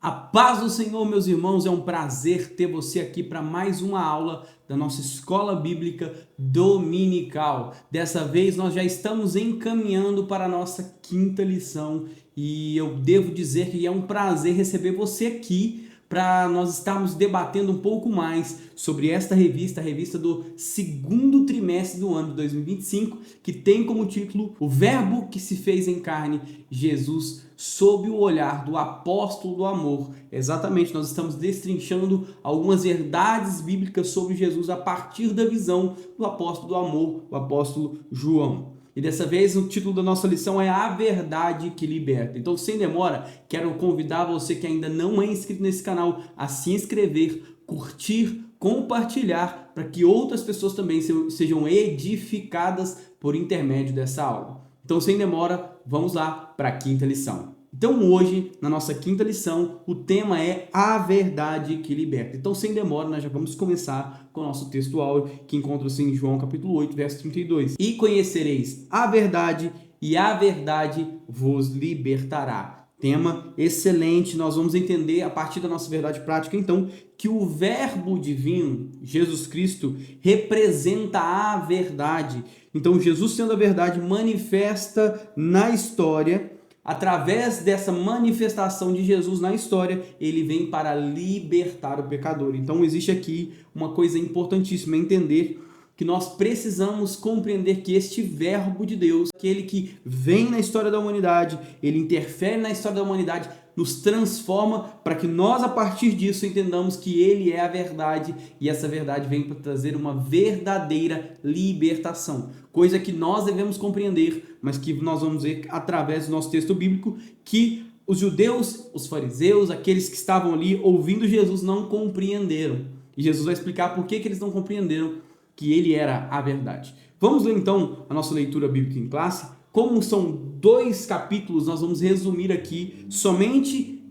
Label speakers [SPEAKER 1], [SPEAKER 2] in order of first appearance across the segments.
[SPEAKER 1] A paz do Senhor, meus irmãos, é um prazer ter você aqui para mais uma aula da nossa escola bíblica dominical. Dessa vez nós já estamos encaminhando para a nossa quinta lição e eu devo dizer que é um prazer receber você aqui para nós estarmos debatendo um pouco mais sobre esta revista, a revista do segundo trimestre do ano de 2025, que tem como título O Verbo que se fez em carne, Jesus, sob o olhar do apóstolo do amor. Exatamente, nós estamos destrinchando algumas verdades bíblicas sobre Jesus a partir da visão do apóstolo do amor, o apóstolo João. E dessa vez o título da nossa lição é A Verdade que Liberta. Então, sem demora, quero convidar você que ainda não é inscrito nesse canal a se inscrever, curtir, compartilhar, para que outras pessoas também sejam edificadas por intermédio dessa aula. Então, sem demora, vamos lá para a quinta lição. Então hoje, na nossa quinta lição, o tema é a verdade que liberta. Então, sem demora, nós já vamos começar com o nosso texto áureo, que encontra-se em João capítulo 8, verso 32. E conhecereis a verdade, e a verdade vos libertará. Tema excelente, nós vamos entender a partir da nossa verdade prática, então, que o verbo divino, Jesus Cristo, representa a verdade. Então, Jesus sendo a verdade, manifesta na história. Através dessa manifestação de Jesus na história, ele vem para libertar o pecador. Então existe aqui uma coisa importantíssima, entender que nós precisamos compreender que este verbo de Deus, aquele que vem na história da humanidade, ele interfere na história da humanidade, nos transforma para que nós, a partir disso, entendamos que ele é a verdade e essa verdade vem para trazer uma verdadeira libertação. Coisa que nós devemos compreender, mas que nós vamos ver através do nosso texto bíblico, que os judeus, os fariseus, aqueles que estavam ali ouvindo Jesus não compreenderam. E Jesus vai explicar por que eles não compreenderam que ele era a verdade. Vamos ler então a nossa leitura bíblica em classe. Como são 2 capítulos, nós vamos resumir aqui somente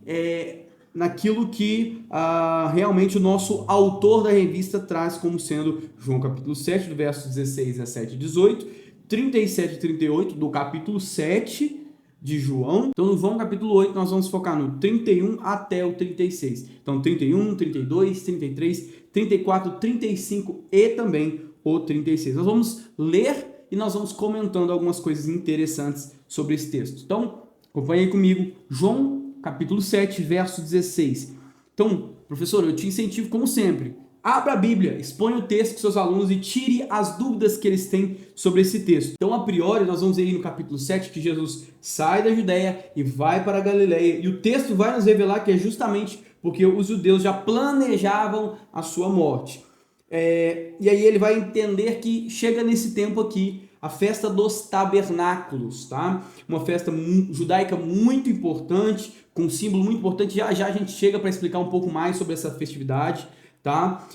[SPEAKER 1] naquilo que realmente o nosso autor da revista traz como sendo João capítulo 7, do verso 16, 17 e 18, 37 e 38 do capítulo 7 de João. Então, no João capítulo 8, nós vamos focar no 31 até o 36. Então, 31, 32, 33, 34, 35 e também o 36. Nós vamos ler e nós vamos comentando algumas coisas interessantes sobre esse texto. Então, acompanhe aí comigo, João capítulo 7, verso 16. Então, professor, eu te incentivo como sempre. Abra a Bíblia, exponha o texto com seus alunos e tire as dúvidas que eles têm sobre esse texto. Então, a priori, nós vamos ver no capítulo 7 que Jesus sai da Judéia e vai para a Galileia. E o texto vai nos revelar que é justamente porque os judeus já planejavam a sua morte. E aí ele vai entender que chega nesse tempo aqui a festa dos tabernáculos, tá? Uma festa judaica muito importante, com um símbolo muito importante. Já já a gente chega para explicar um pouco mais sobre essa festividade. Tá?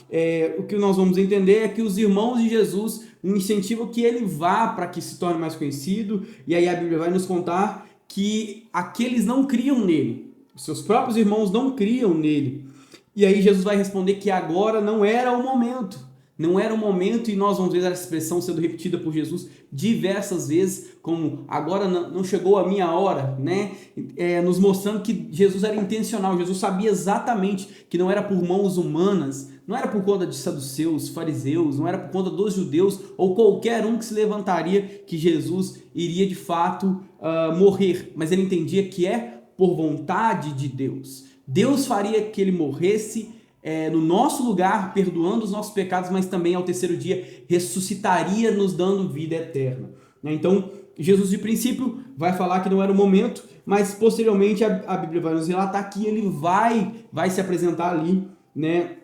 [SPEAKER 1] O que nós vamos entender é que os irmãos de Jesus incentivam que ele vá para que se torne mais conhecido, e aí a Bíblia vai nos contar que aqueles não criam nele, os seus próprios irmãos não criam nele, e aí Jesus vai responder que agora não era o momento, e nós vamos ver essa expressão sendo repetida por Jesus diversas vezes, como agora não chegou a minha hora, né? Nos mostrando que Jesus era intencional, Jesus sabia exatamente que não era por mãos humanas, não era por conta de saduceus, fariseus, não era por conta dos judeus ou qualquer um que se levantaria que Jesus iria de fato morrer, mas ele entendia que é por vontade de Deus. Deus faria que ele morresse no nosso lugar, perdoando os nossos pecados, mas também ao terceiro dia ressuscitaria, nos dando vida eterna. Então, Jesus de princípio vai falar que não era o momento, mas posteriormente a Bíblia vai nos relatar que ele vai se apresentar ali, né,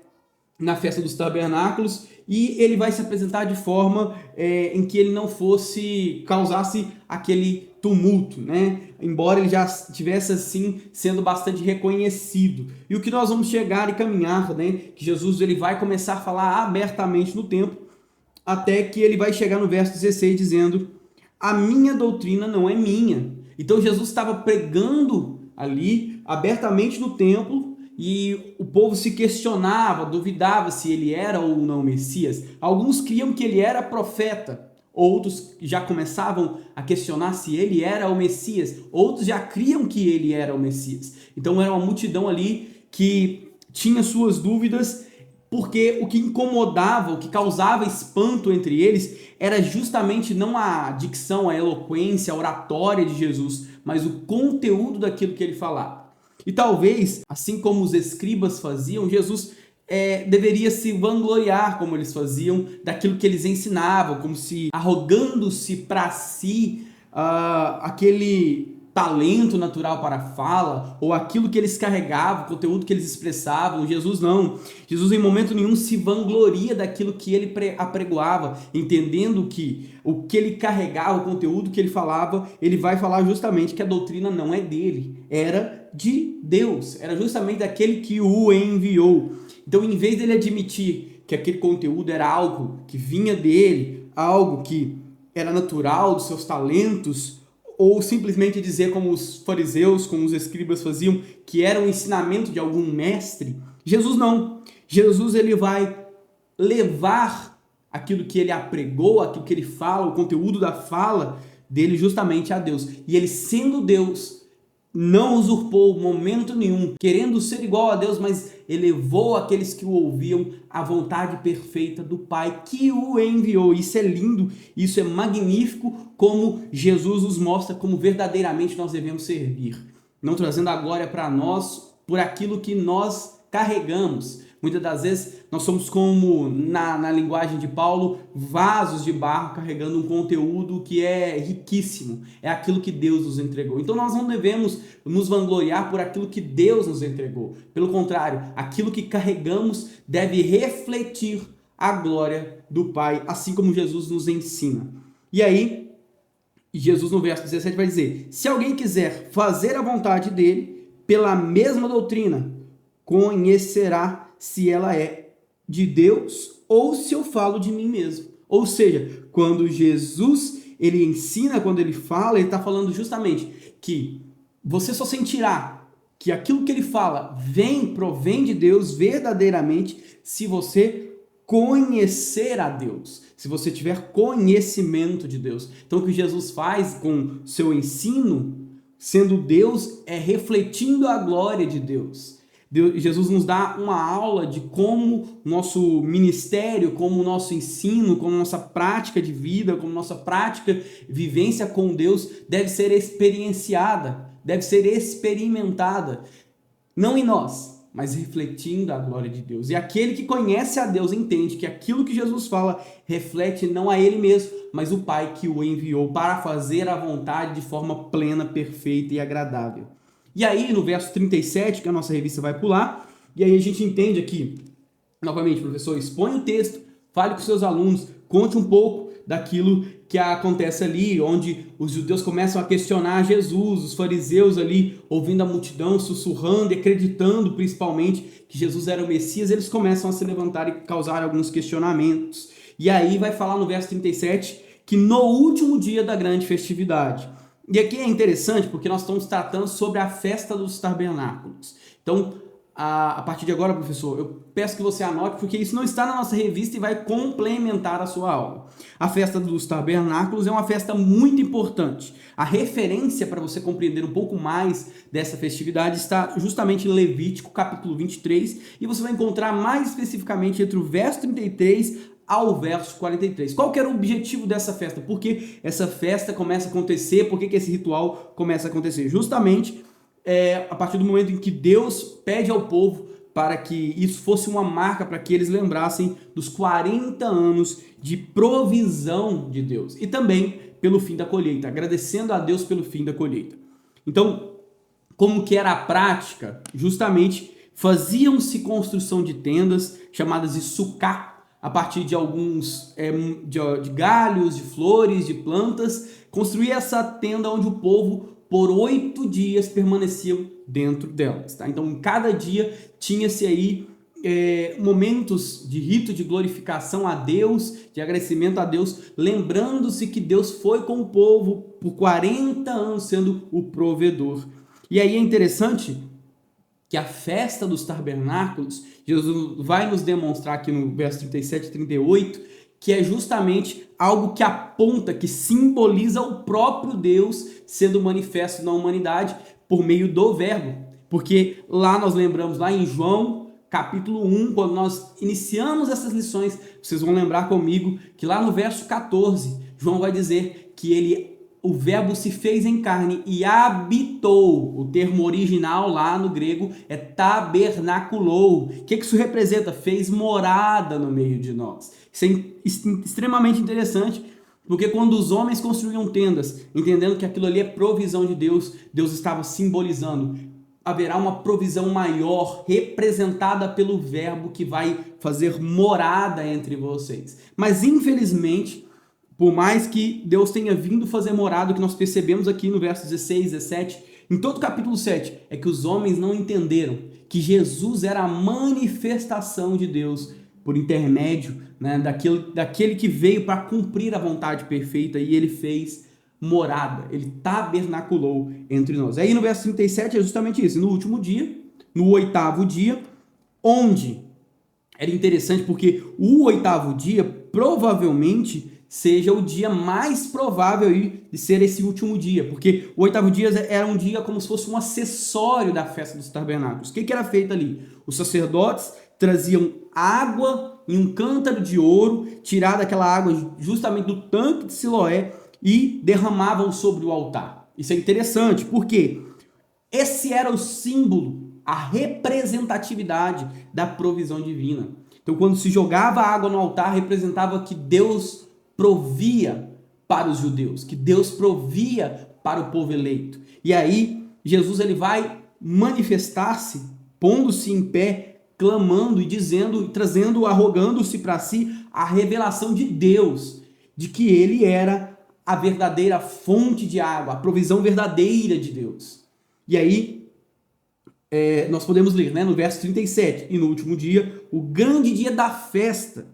[SPEAKER 1] na festa dos tabernáculos, e ele vai se apresentar de forma em que ele não causasse aquele tumulto, né? Embora ele já estivesse assim sendo bastante reconhecido. E o que nós vamos chegar e caminhar, né? Que Jesus ele vai começar a falar abertamente no templo, até que ele vai chegar no verso 16 dizendo: a minha doutrina não é minha. Então Jesus estava pregando ali abertamente no templo, e o povo se questionava, duvidava se ele era ou não Messias. Alguns criam que ele era profeta, outros já começavam a questionar se ele era o Messias, outros já criam que ele era o Messias. Então era uma multidão ali que tinha suas dúvidas, porque o que incomodava, o que causava espanto entre eles era justamente não a dicção, a eloquência, a oratória de Jesus, mas o conteúdo daquilo que ele falava. E talvez, assim como os escribas faziam, Jesus deveria se vangloriar, como eles faziam, daquilo que eles ensinavam, como se arrogando-se para si aquele talento natural para a fala, ou aquilo que eles carregavam, o conteúdo que eles expressavam. Jesus não. Jesus em momento nenhum se vangloria daquilo que ele apregoava, entendendo que o que ele carregava, o conteúdo que ele falava, ele vai falar justamente que a doutrina não é dele, era de Deus, era justamente daquele que o enviou. Então, em vez dele admitir que aquele conteúdo era algo que vinha dele, algo que era natural dos seus talentos, ou simplesmente dizer como os fariseus, como os escribas faziam, que era um ensinamento de algum mestre, Jesus não. Jesus ele vai levar aquilo que ele apregou, aquilo que ele fala, o conteúdo da fala dele justamente a Deus. E ele sendo Deus, não usurpou momento nenhum, querendo ser igual a Deus, mas elevou aqueles que o ouviam à vontade perfeita do Pai que o enviou. Isso é lindo, isso é magnífico, como Jesus nos mostra como verdadeiramente nós devemos servir. Não trazendo a glória para nós por aquilo que nós carregamos. Muitas das vezes nós somos como, na linguagem de Paulo, vasos de barro carregando um conteúdo que é riquíssimo. É aquilo que Deus nos entregou. Então nós não devemos nos vangloriar por aquilo que Deus nos entregou. Pelo contrário, aquilo que carregamos deve refletir a glória do Pai, assim como Jesus nos ensina. E aí, Jesus no verso 17 vai dizer: se alguém quiser fazer a vontade dele, pela mesma doutrina, conhecerá se ela é de Deus ou se eu falo de mim mesmo. Ou seja, quando Jesus ele ensina, quando ele fala, ele está falando justamente que você só sentirá que aquilo que ele fala provém de Deus verdadeiramente se você conhecer a Deus, se você tiver conhecimento de Deus. Então o que Jesus faz com seu ensino, sendo Deus, é refletindo a glória de Deus. Jesus nos dá uma aula de como nosso ministério, como nosso ensino, como nossa prática de vida, como nossa prática, vivência com Deus deve ser experienciada, deve ser experimentada, não em nós, mas refletindo a glória de Deus. E aquele que conhece a Deus entende que aquilo que Jesus fala reflete não a ele mesmo, mas o Pai que o enviou para fazer a vontade de forma plena, perfeita e agradável. E aí, no verso 37, que a nossa revista vai pular, e aí a gente entende aqui, novamente, professor, expõe o texto, fale com seus alunos, conte um pouco daquilo que acontece ali, onde os judeus começam a questionar Jesus, os fariseus ali, ouvindo a multidão, sussurrando e acreditando principalmente que Jesus era o Messias, eles começam a se levantar e causar alguns questionamentos. E aí vai falar no verso 37 que no último dia da grande festividade. E aqui é interessante porque nós estamos tratando sobre a festa dos tabernáculos. Então, a partir de agora, professor, eu peço que você anote, porque isso não está na nossa revista e vai complementar a sua aula. A festa dos tabernáculos é uma festa muito importante. A referência para você compreender um pouco mais dessa festividade está justamente em Levítico, capítulo 23, e você vai encontrar mais especificamente entre o verso 33 ao verso 43. Qual que era o objetivo dessa festa? Por que essa festa começa a acontecer? Por que esse ritual começa a acontecer? Justamente a partir do momento em que Deus pede ao povo para que isso fosse uma marca, para que eles lembrassem dos 40 anos de provisão de Deus. E também pelo fim da colheita, agradecendo a Deus pelo fim da colheita. Então, como que era a prática? Justamente faziam-se construção de tendas, chamadas de sucá, a partir de alguns de galhos, de flores, de plantas, construir essa tenda onde o povo por 8 dias permaneciam dentro delas. Tá? Então, em cada dia tinha-se aí momentos de rito de glorificação a Deus, de agradecimento a Deus, lembrando-se que Deus foi com o povo por 40 anos sendo o provedor. E aí é interessante que a festa dos tabernáculos, Jesus vai nos demonstrar aqui no verso 37 e 38, que é justamente algo que aponta, que simboliza o próprio Deus sendo manifesto na humanidade por meio do Verbo. Porque lá nós lembramos, lá em João capítulo 1, quando nós iniciamos essas lições, vocês vão lembrar comigo que lá no verso 14, João vai dizer que o Verbo se fez em carne e habitou. O termo original lá no grego é tabernaculou. O que isso representa? Fez morada no meio de nós. Isso é extremamente interessante, porque quando os homens construíam tendas, entendendo que aquilo ali é provisão de Deus, Deus estava simbolizando: haverá uma provisão maior representada pelo Verbo que vai fazer morada entre vocês. Mas infelizmente, por mais que Deus tenha vindo fazer morada, o que nós percebemos aqui no verso 16, 17, em todo o capítulo 7, é que os homens não entenderam que Jesus era a manifestação de Deus por intermédio, né, daquele que veio para cumprir a vontade perfeita, e ele fez morada, ele tabernaculou entre nós. Aí no verso 37 é justamente isso: no último dia, no oitavo dia, onde era interessante porque o oitavo dia provavelmente seja o dia mais provável de ser esse último dia, porque o oitavo dia era um dia como se fosse um acessório da festa dos tabernáculos. O que era feito ali? Os sacerdotes traziam água em um cântaro de ouro, tirada aquela água justamente do tanque de Siloé, e derramavam sobre o altar. Isso é interessante, porque esse era o símbolo, a representatividade da provisão divina. Então, quando se jogava água no altar, representava que Deus provia para os judeus, que Deus provia para o povo eleito. E aí, Jesus ele vai manifestar-se, pondo-se em pé, clamando e dizendo, e trazendo, arrogando-se para si a revelação de Deus, de que ele era a verdadeira fonte de água, a provisão verdadeira de Deus. E aí, nós podemos ler, né, no verso 37, e no último dia, o grande dia da festa,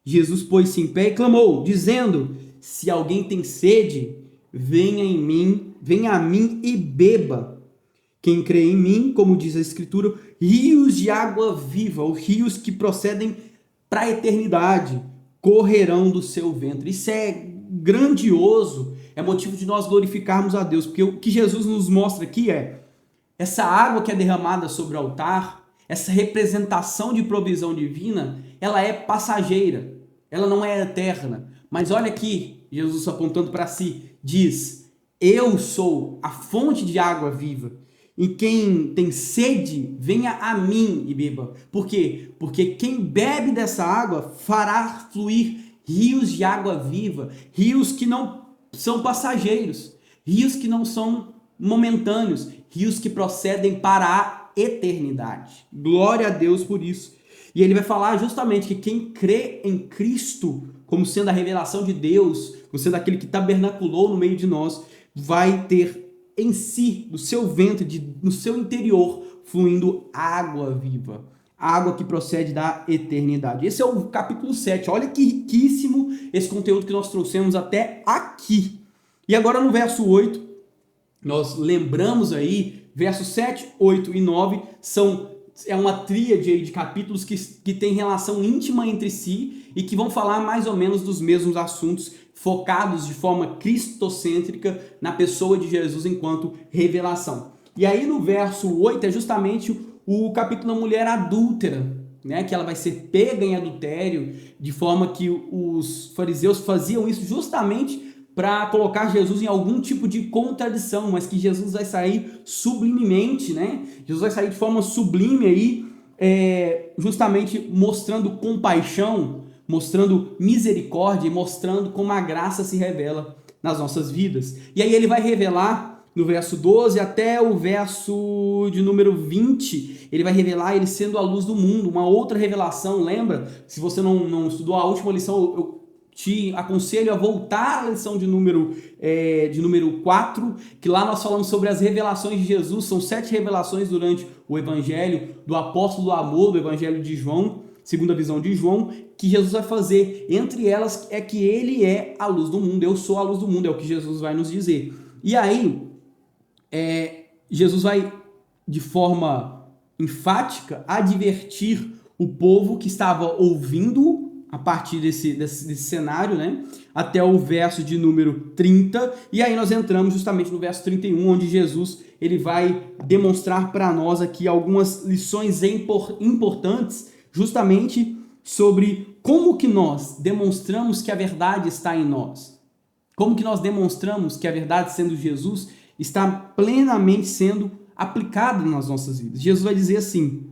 [SPEAKER 1] Jesus pôs-se em pé e clamou, dizendo: se alguém tem sede, venha a mim e beba. Quem crê em mim, como diz a Escritura, rios de água viva, ou rios que procedem para a eternidade, correrão do seu ventre. Isso é grandioso, é motivo de nós glorificarmos a Deus, porque o que Jesus nos mostra aqui é essa água que é derramada sobre o altar, essa representação de provisão divina, ela é passageira, ela não é eterna. Mas olha aqui, Jesus apontando para si, diz: eu sou a fonte de água viva, e quem tem sede, venha a mim e beba. Por quê? Porque quem bebe dessa água fará fluir rios de água viva, rios que não são passageiros, rios que não são momentâneos, rios que procedem para a eternidade. Glória a Deus por isso. E ele vai falar justamente que quem crê em Cristo como sendo a revelação de Deus, como sendo aquele que tabernaculou no meio de nós, vai ter em si, no seu ventre, no seu interior, fluindo água viva. Água que procede da eternidade. Esse é o capítulo 7. Olha que riquíssimo esse conteúdo que nós trouxemos até aqui. E agora no verso 8, nós lembramos aí, versos 7, 8 e 9 é uma tríade aí de capítulos que tem relação íntima entre si e que vão falar mais ou menos dos mesmos assuntos, focados de forma cristocêntrica na pessoa de Jesus enquanto revelação. E aí no verso 8 é justamente o capítulo da mulher adúltera, né? Que ela vai ser pega em adultério, de forma que os fariseus faziam isso justamente para colocar Jesus em algum tipo de contradição, mas que Jesus vai sair sublimemente, né? Jesus vai sair de forma sublime aí, justamente mostrando compaixão, mostrando misericórdia e mostrando como a graça se revela nas nossas vidas. E aí ele vai revelar no verso 12 até o verso de número 20, ele vai revelar ele sendo a luz do mundo, uma outra revelação. Lembra? Se você não estudou a última lição, eu te aconselho a voltar à lição de número 4, que lá nós falamos sobre as revelações de Jesus. São 7 revelações durante o evangelho do apóstolo do amor, do evangelho de João, segundo a visão de João, que Jesus vai fazer. Entre elas é que ele é a luz do mundo, eu sou a luz do mundo, é o que Jesus vai nos dizer. E aí, Jesus vai, de forma enfática, advertir o povo que estava ouvindo a partir desse cenário, né, até o verso de número 30, e aí nós entramos justamente no verso 31, onde Jesus ele vai demonstrar para nós aqui algumas lições importantes, justamente sobre como que nós demonstramos que a verdade está em nós. Como que nós demonstramos que a verdade, sendo Jesus, está plenamente sendo aplicada nas nossas vidas. Jesus vai dizer assim,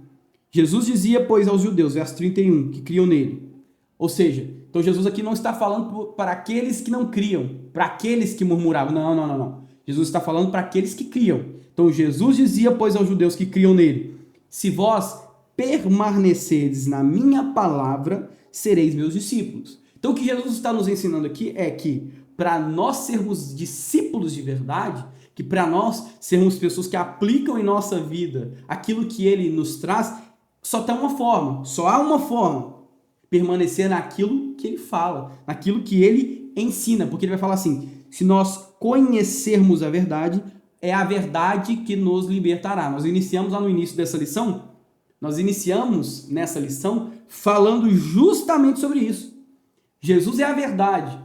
[SPEAKER 1] Jesus dizia, pois, aos judeus, verso 31, que criam nele. Ou seja, então Jesus aqui não está falando para aqueles que não criam, para aqueles que murmuravam. Não. Jesus está falando para aqueles que criam. Então Jesus dizia, pois, aos judeus que criam nele, se vós permanecerdes na minha palavra, sereis meus discípulos. Então o que Jesus está nos ensinando aqui é que para nós sermos discípulos de verdade, que para nós sermos pessoas que aplicam em nossa vida aquilo que ele nos traz, só há uma forma, permanecer naquilo que ele fala, naquilo que ele ensina, porque ele vai falar assim, se nós conhecermos a verdade, é a verdade que nos libertará. Nós iniciamos lá no início dessa lição, nessa lição falando justamente sobre isso. Jesus é a verdade.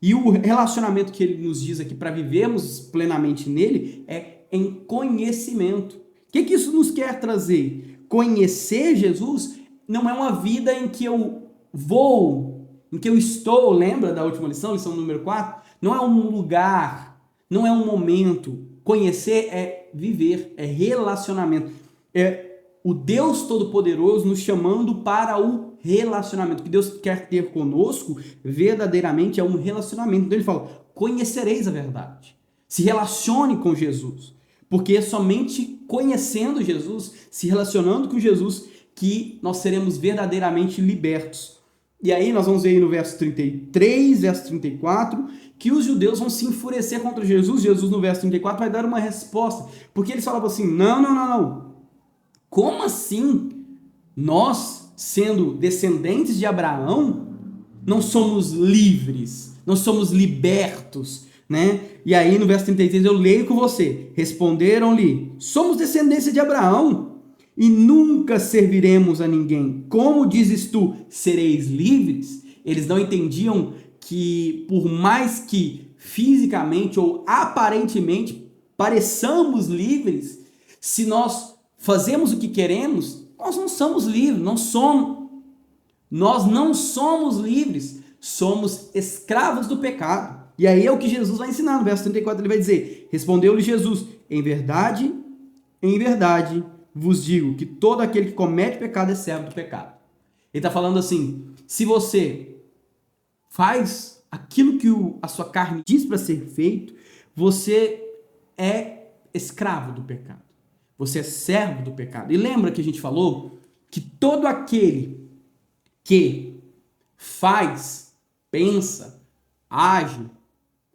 [SPEAKER 1] E o relacionamento que ele nos diz aqui para vivermos plenamente nele é em conhecimento. O que isso nos quer trazer? Conhecer Jesus não é uma vida em que eu vou, em que eu estou, lembra da última lição, lição número 4? Não é um lugar, não é um momento. Conhecer é viver, é relacionamento. É o Deus Todo-Poderoso nos chamando para o relacionamento. O que Deus quer ter conosco, verdadeiramente, é um relacionamento. Então ele fala, conhecereis a verdade. Se relacione com Jesus. Porque é somente conhecendo Jesus, se relacionando com Jesus, que nós seremos verdadeiramente libertos. E aí nós vamos ver aí no verso 33, verso 34, que os judeus vão se enfurecer contra Jesus. Jesus no verso 34 vai dar uma resposta. Porque eles falavam assim, não. Como assim? Nós, sendo descendentes de Abraão, não somos livres, não somos libertos, né? E aí no verso 33 eu leio com você. Responderam-lhe, somos descendência de Abraão e nunca serviremos a ninguém. Como dizes tu, sereis livres? Eles não entendiam que por mais que fisicamente ou aparentemente pareçamos livres, se nós fazemos o que queremos, nós não somos livres, nós não somos livres, somos escravos do pecado. E aí é o que Jesus vai ensinar, no verso 34 ele vai dizer, respondeu-lhe Jesus, em verdade, vos digo que todo aquele que comete pecado é servo do pecado. Ele está falando assim, se você faz aquilo que a sua carne diz para ser feito, você é escravo do pecado. Você é servo do pecado. E lembra que a gente falou que todo aquele que faz, pensa, age,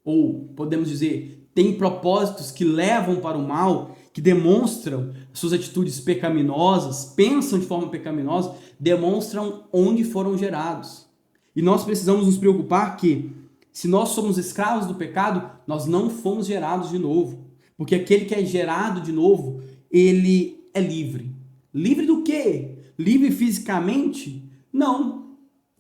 [SPEAKER 1] ou podemos dizer, tem propósitos que levam para o mal, que demonstram suas atitudes pecaminosas, pensam de forma pecaminosa, demonstram onde foram gerados. E nós precisamos nos preocupar que, se nós somos escravos do pecado, nós não fomos gerados de novo. Porque aquele que é gerado de novo, ele é livre. Livre do quê? Livre fisicamente? Não.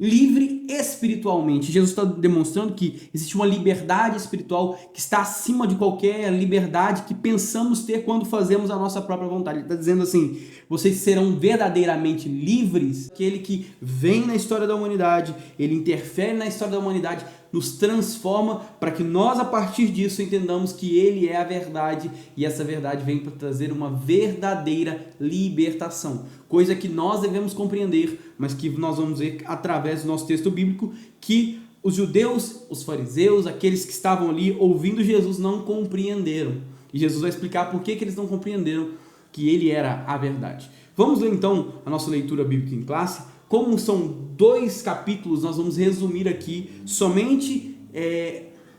[SPEAKER 1] Livre espiritualmente. Jesus está demonstrando que existe uma liberdade espiritual que está acima de qualquer liberdade que pensamos ter quando fazemos a nossa própria vontade. Ele está dizendo assim, vocês serão verdadeiramente livres. Aquele que vem na história da humanidade, ele interfere na história da humanidade, nos transforma para que nós, a partir disso, entendamos que ele é a verdade e essa verdade vem para trazer uma verdadeira libertação. Coisa que nós devemos compreender, mas que nós vamos ver através do nosso texto bíblico, que os judeus, os fariseus, aqueles que estavam ali ouvindo Jesus não compreenderam. E Jesus vai explicar por que eles não compreenderam que ele era a verdade. Vamos ler então a nossa leitura bíblica em classe. Como são 2 capítulos, nós vamos resumir aqui somente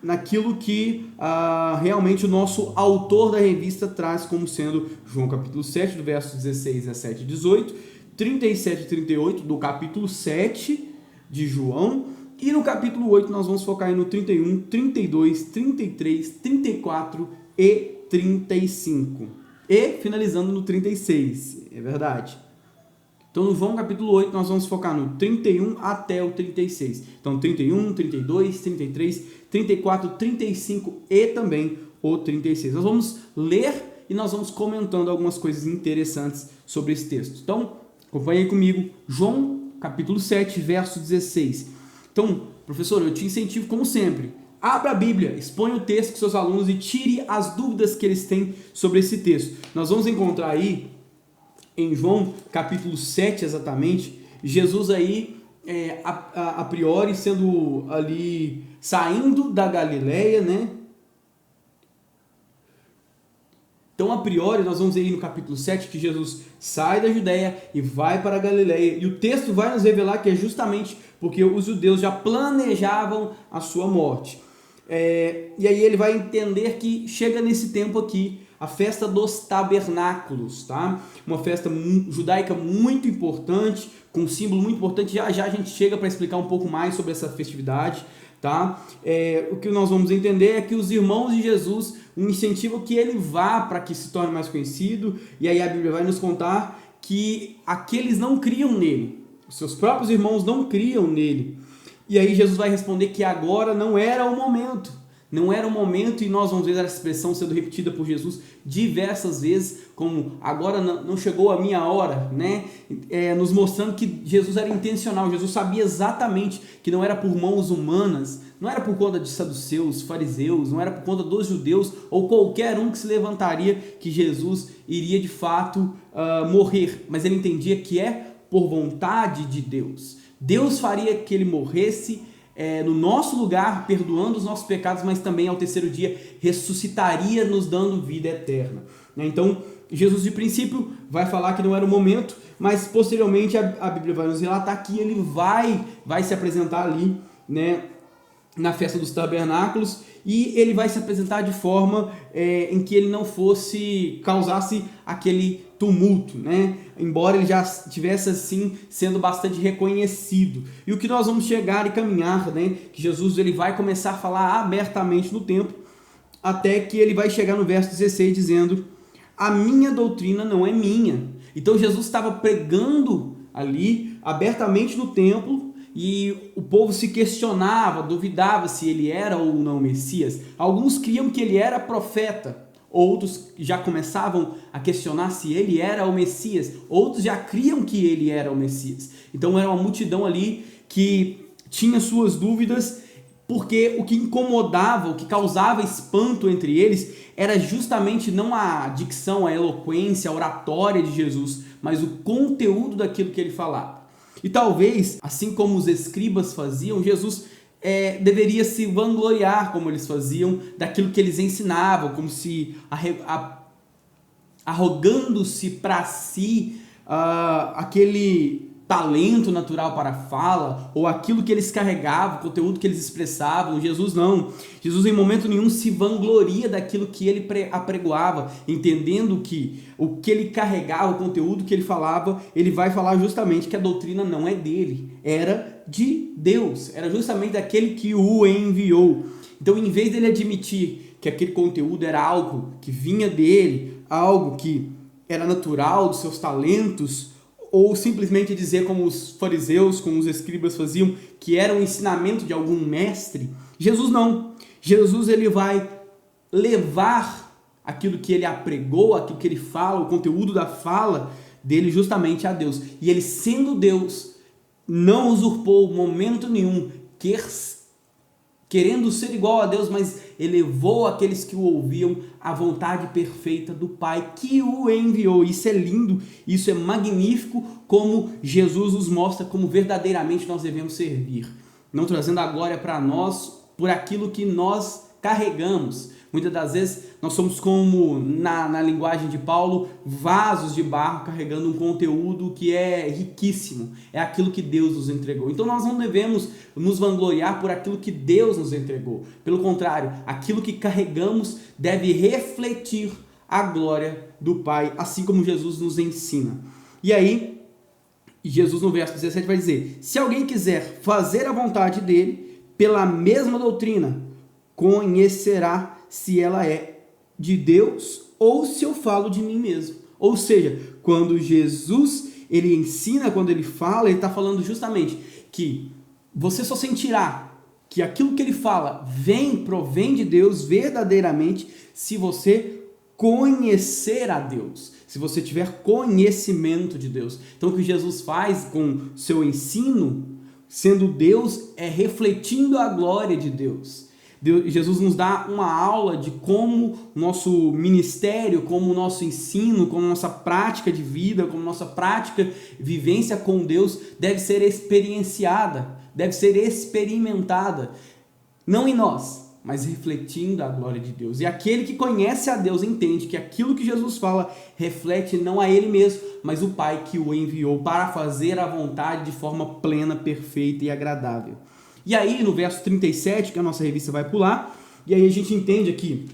[SPEAKER 1] naquilo que realmente o nosso autor da revista traz como sendo João capítulo 7, do verso 16, 17 e 18, 37 e 38 do capítulo 7 de João, e no capítulo 8 nós vamos focar aí no 31, 32, 33, 34 e 35. E finalizando no 36, é verdade. Então, no João capítulo 8, nós vamos focar no 31 até o 36. Então, 31, 32, 33, 34, 35 e também o 36. Nós vamos ler e nós vamos comentando algumas coisas interessantes sobre esse texto. Então, acompanhe aí comigo, João capítulo 7, verso 16. Então, professor, eu te incentivo como sempre. Abra a Bíblia, exponha o texto com seus alunos e tire as dúvidas que eles têm sobre esse texto. Nós vamos encontrar aí, em João capítulo 7 exatamente, Jesus aí, a priori, sendo ali, saindo da Galileia, né? Então, a priori, nós vamos ver aí no capítulo 7 que Jesus sai da Judéia e vai para a Galileia. E o texto vai nos revelar que é justamente porque os judeus já planejavam a sua morte. E aí ele vai entender que chega nesse tempo aqui a festa dos tabernáculos, tá? Uma festa judaica muito importante, com um símbolo muito importante. Já já a gente chega para explicar um pouco mais sobre essa festividade, tá? O que nós vamos entender é que os irmãos de Jesus incentivam que ele vá para que se torne mais conhecido, e aí a Bíblia vai nos contar que aqueles não criam nele, os seus próprios irmãos não criam nele. E aí Jesus vai responder que agora não era o momento. Não era o momento, e nós vamos ver essa expressão sendo repetida por Jesus diversas vezes, como agora não chegou a minha hora, né? Nos mostrando que Jesus era intencional. Jesus sabia exatamente que não era por mãos humanas, não era por conta de saduceus, fariseus, não era por conta dos judeus ou qualquer um que se levantaria que Jesus iria de fato morrer, mas ele entendia que é por vontade de Deus. Deus faria que ele morresse no nosso lugar, perdoando os nossos pecados, mas também ao terceiro dia ressuscitaria, nos dando vida eterna. Então, Jesus de princípio vai falar que não era o momento, mas posteriormente a Bíblia vai nos relatar que ele vai se apresentar ali, né, na festa dos tabernáculos, e ele vai se apresentar de forma em que ele não causasse aquele tumulto, né? Embora ele já estivesse assim sendo bastante reconhecido. E o que nós vamos chegar e caminhar, né? Que Jesus ele vai começar a falar abertamente no templo, até que ele vai chegar no verso 16 dizendo: a minha doutrina não é minha. Então Jesus estava pregando ali abertamente no templo, e o povo se questionava, duvidava se ele era ou não o Messias. Alguns criam que ele era profeta, outros já começavam a questionar se ele era o Messias, outros já criam que ele era o Messias. Então era uma multidão ali que tinha suas dúvidas, porque o que incomodava, o que causava espanto entre eles, era justamente não a dicção, a eloquência, a oratória de Jesus, mas o conteúdo daquilo que ele falava. E talvez, assim como os escribas faziam, Jesus deveria se vangloriar, como eles faziam, daquilo que eles ensinavam, como se arrogando-se para si aquele talento natural para a fala, ou aquilo que eles carregavam, o conteúdo que eles expressavam. Jesus não. Jesus em momento nenhum se vangloria daquilo que ele apregoava, entendendo que o que ele carregava, o conteúdo que ele falava, ele vai falar justamente que a doutrina não é dele, era de Deus, era justamente daquele que o enviou. Então, em vez dele admitir que aquele conteúdo era algo que vinha dele, algo que era natural dos seus talentos, ou simplesmente dizer como os fariseus, como os escribas faziam, que era um ensinamento de algum mestre, Jesus não. Jesus ele vai levar aquilo que ele apregou, aquilo que ele fala, o conteúdo da fala dele justamente a Deus. E ele, sendo Deus, não usurpou momento nenhum, querendo ser igual a Deus, mas elevou aqueles que o ouviam à vontade perfeita do Pai que o enviou. Isso é lindo, isso é magnífico, como Jesus nos mostra como verdadeiramente nós devemos servir. Não trazendo a glória para nós por aquilo que nós carregamos. Muitas das vezes nós somos como, na linguagem de Paulo, vasos de barro carregando um conteúdo que é riquíssimo. É aquilo que Deus nos entregou. Então nós não devemos nos vangloriar por aquilo que Deus nos entregou. Pelo contrário, aquilo que carregamos deve refletir a glória do Pai, assim como Jesus nos ensina. E aí, Jesus no verso 17 vai dizer: se alguém quiser fazer a vontade dele, pela mesma doutrina, conhecerá se ela é de Deus ou se eu falo de mim mesmo. Ou seja, quando Jesus ele ensina, quando ele fala, ele está falando justamente que você só sentirá que aquilo que ele fala provém de Deus verdadeiramente se você conhecer a Deus, se você tiver conhecimento de Deus. Então o que Jesus faz com seu ensino, sendo Deus, é refletindo a glória de Deus. Jesus nos dá uma aula de como nosso ministério, como nosso ensino, como nossa prática de vida, como nossa prática, vivência com Deus deve ser experienciada, deve ser experimentada, não em nós, mas refletindo a glória de Deus. E aquele que conhece a Deus entende que aquilo que Jesus fala reflete não a ele mesmo, mas o Pai que o enviou para fazer a vontade de forma plena, perfeita e agradável. E aí, no verso 37, que a nossa revista vai pular, e aí a gente entende aqui,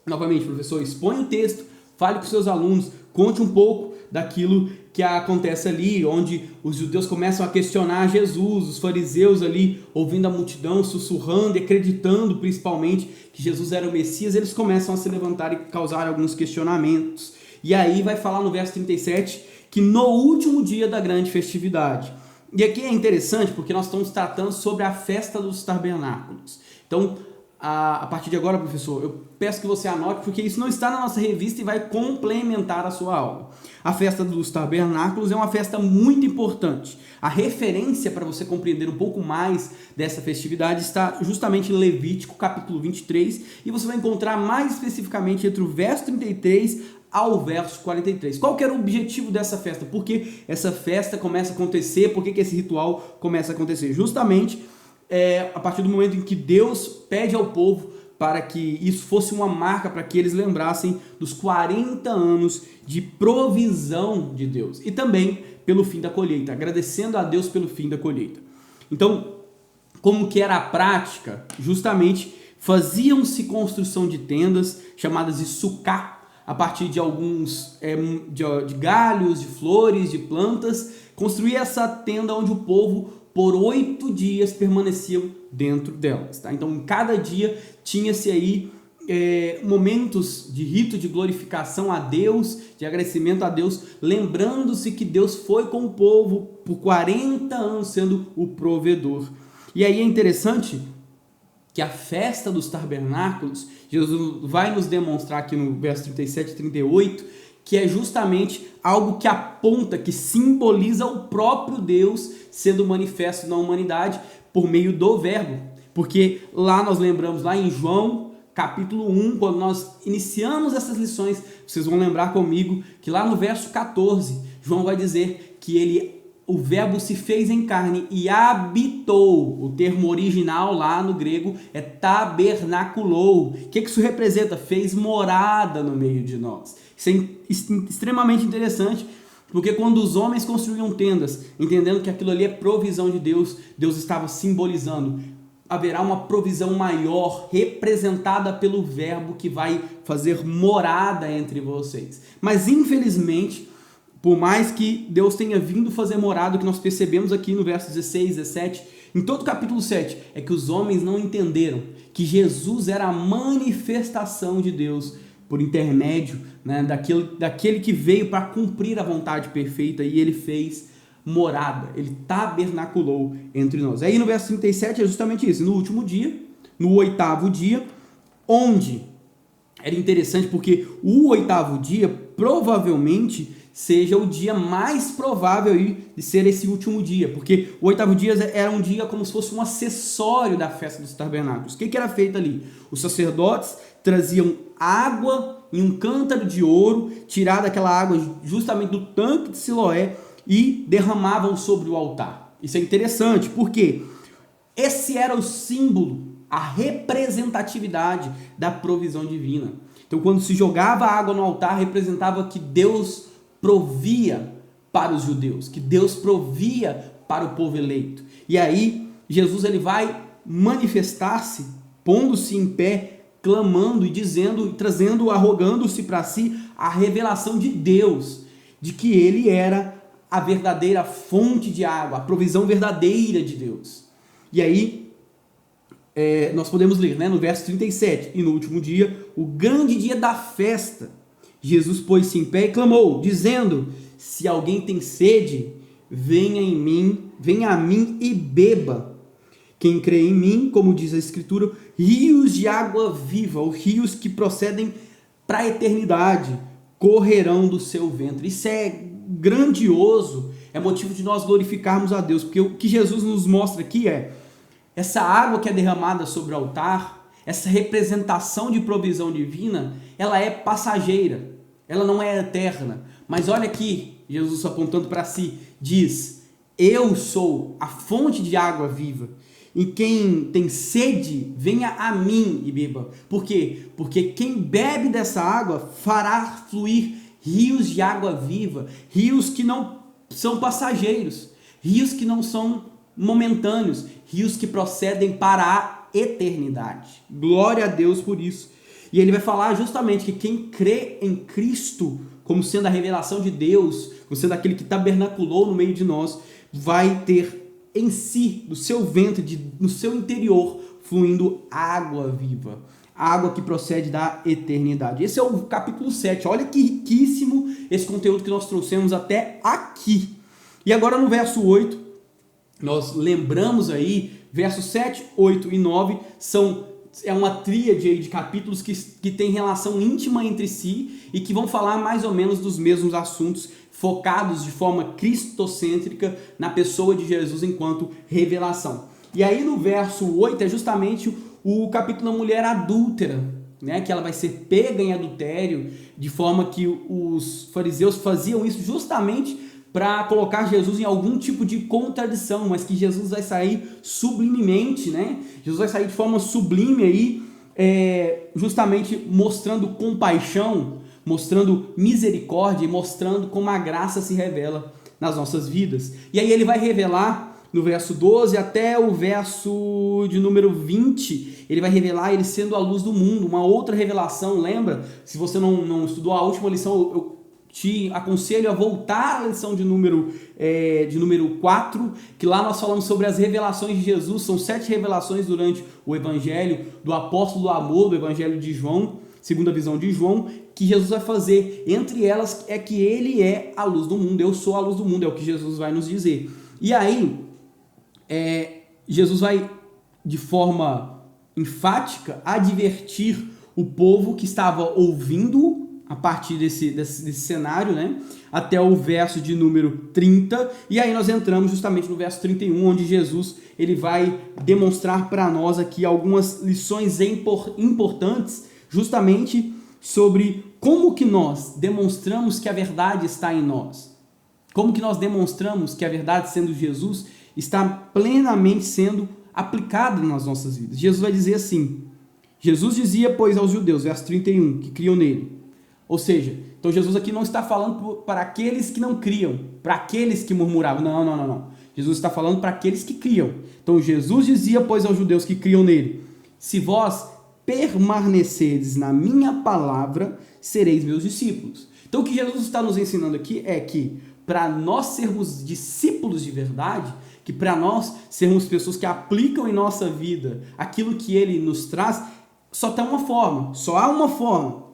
[SPEAKER 1] novamente, professor, expõe o texto, fale com seus alunos, conte um pouco daquilo que acontece ali, onde os judeus começam a questionar Jesus, os fariseus ali, ouvindo a multidão, sussurrando e acreditando principalmente que Jesus era o Messias, eles começam a se levantar e causar alguns questionamentos. E aí vai falar no verso 37 que no último dia da grande festividade. E aqui é interessante porque nós estamos tratando sobre a festa dos tabernáculos. Então, a partir de agora, professor, eu peço que você anote, porque isso não está na nossa revista e vai complementar a sua aula. A festa dos tabernáculos é uma festa muito importante. A referência para você compreender um pouco mais dessa festividade está justamente em Levítico, capítulo 23, e você vai encontrar mais especificamente entre o verso 33 ao verso 43. Qual que era o objetivo dessa festa? Por que essa festa começa a acontecer? Por que esse ritual começa a acontecer? Justamente a partir do momento em que Deus pede ao povo para que isso fosse uma marca, para que eles lembrassem dos 40 anos de provisão de Deus. E também pelo fim da colheita, agradecendo a Deus pelo fim da colheita. Então, como que era a prática? Justamente faziam-se construção de tendas, chamadas de sucá, a partir de alguns de galhos, de flores, de plantas, construir essa tenda onde o povo por 8 dias permaneciam dentro delas. Tá? Então, em cada dia tinha-se aí momentos de rito de glorificação a Deus, de agradecimento a Deus, lembrando-se que Deus foi com o povo por 40 anos sendo o provedor. E aí é interessante que a festa dos tabernáculos, Jesus vai nos demonstrar aqui no verso 37 e 38, que é justamente algo que aponta, que simboliza o próprio Deus sendo manifesto na humanidade por meio do verbo. Porque lá nós lembramos, lá em João, capítulo 1, quando nós iniciamos essas lições, vocês vão lembrar comigo que lá no verso 14, João vai dizer que o verbo se fez em carne e habitou. O termo original lá no grego é tabernaculou. O que isso representa? Fez morada no meio de nós. Isso é extremamente interessante, porque quando os homens construíam tendas, entendendo que aquilo ali é provisão de Deus, Deus estava simbolizando: haverá uma provisão maior representada pelo verbo que vai fazer morada entre vocês. Mas infelizmente, por mais que Deus tenha vindo fazer morada, o que nós percebemos aqui no verso 16, 17, em todo o capítulo 7, é que os homens não entenderam que Jesus era a manifestação de Deus por intermédio, né, daquele que veio para cumprir a vontade perfeita, e ele fez morada, ele tabernaculou entre nós. Aí no verso 37 é justamente isso: no último dia, no 8º dia, onde era interessante porque o 8º dia provavelmente seja o dia mais provável de ser esse último dia, porque o 8º dia era um dia como se fosse um acessório da festa dos tabernáculos. O que era feito ali? Os sacerdotes traziam água em um cântaro de ouro, tirada aquela água justamente do tanque de Siloé, e derramavam sobre o altar. Isso é interessante, porque esse era o símbolo, a representatividade da provisão divina. Então, quando se jogava água no altar, representava que Deus provia para os judeus, que Deus provia para o povo eleito. E aí, Jesus ele vai manifestar-se, pondo-se em pé, clamando e dizendo, trazendo, arrogando-se para si a revelação de Deus, de que ele era a verdadeira fonte de água, a provisão verdadeira de Deus. E aí, nós podemos ler, né, no verso 37, e no último dia, o grande dia da festa, Jesus pôs-se em pé e clamou, dizendo: se alguém tem sede, venha a mim e beba. Quem crê em mim, como diz a Escritura, rios de água viva, ou rios que procedem para a eternidade, correrão do seu ventre. Isso é grandioso, é motivo de nós glorificarmos a Deus, porque o que Jesus nos mostra aqui é essa água que é derramada sobre o altar, essa representação de provisão divina, ela é passageira, ela não é eterna. Mas olha aqui, Jesus apontando para si, diz: eu sou a fonte de água viva, e quem tem sede, venha a mim e beba. Por quê? Porque quem bebe dessa água fará fluir rios de água viva, rios que não são passageiros, rios que não são momentâneos, rios que procedem para a eternidade. Glória a Deus por isso. E ele vai falar justamente que quem crê em Cristo como sendo a revelação de Deus, como sendo aquele que tabernaculou no meio de nós, vai ter em si, do seu ventre, no seu interior, fluindo água viva, água que procede da eternidade. Esse é o capítulo 7. Olha que riquíssimo esse conteúdo que nós trouxemos até aqui. E agora no verso 8, nós lembramos aí, versos 7, 8 e 9 é uma tríade aí de capítulos que tem relação íntima entre si e que vão falar mais ou menos dos mesmos assuntos, focados de forma cristocêntrica na pessoa de Jesus enquanto revelação. E aí no verso 8 é justamente o capítulo da mulher adúltera, né? Que ela vai ser pega em adultério, de forma que os fariseus faziam isso justamente para colocar Jesus em algum tipo de contradição, mas que Jesus vai sair sublimemente, né? Jesus vai sair de forma sublime aí, justamente mostrando compaixão, mostrando misericórdia e mostrando como a graça se revela nas nossas vidas. E aí ele vai revelar no verso 12 até o verso de número 20, ele vai revelar ele sendo a luz do mundo, uma outra revelação. Lembra? Se você não estudou a última lição, eu te aconselho a voltar à lição de número 4, que lá nós falamos sobre as revelações de Jesus. São 7 revelações durante o evangelho do apóstolo do amor, do evangelho de João, segunda visão de João, que Jesus vai fazer. Entre elas é que ele é a luz do mundo, eu sou a luz do mundo, é o que Jesus vai nos dizer. E aí, Jesus vai, de forma enfática, advertir o povo que estava ouvindo a partir desse cenário, né, até o verso de número 30, e aí nós entramos justamente no verso 31, onde Jesus ele vai demonstrar para nós aqui algumas lições importantes, justamente sobre como que nós demonstramos que a verdade está em nós, como que nós demonstramos que a verdade, sendo Jesus, está plenamente sendo aplicada nas nossas vidas. Jesus vai dizer assim, Jesus dizia, pois, aos judeus, verso 31, que criam nele. Ou seja, então Jesus aqui não está falando para aqueles que não criam, para aqueles que murmuravam. Não. Jesus está falando para aqueles que criam. Então Jesus dizia, pois, aos judeus que criam nele, se vós permanecerdes na minha palavra, sereis meus discípulos. Então o que Jesus está nos ensinando aqui é que para nós sermos discípulos de verdade, que para nós sermos pessoas que aplicam em nossa vida aquilo que ele nos traz, só há uma forma,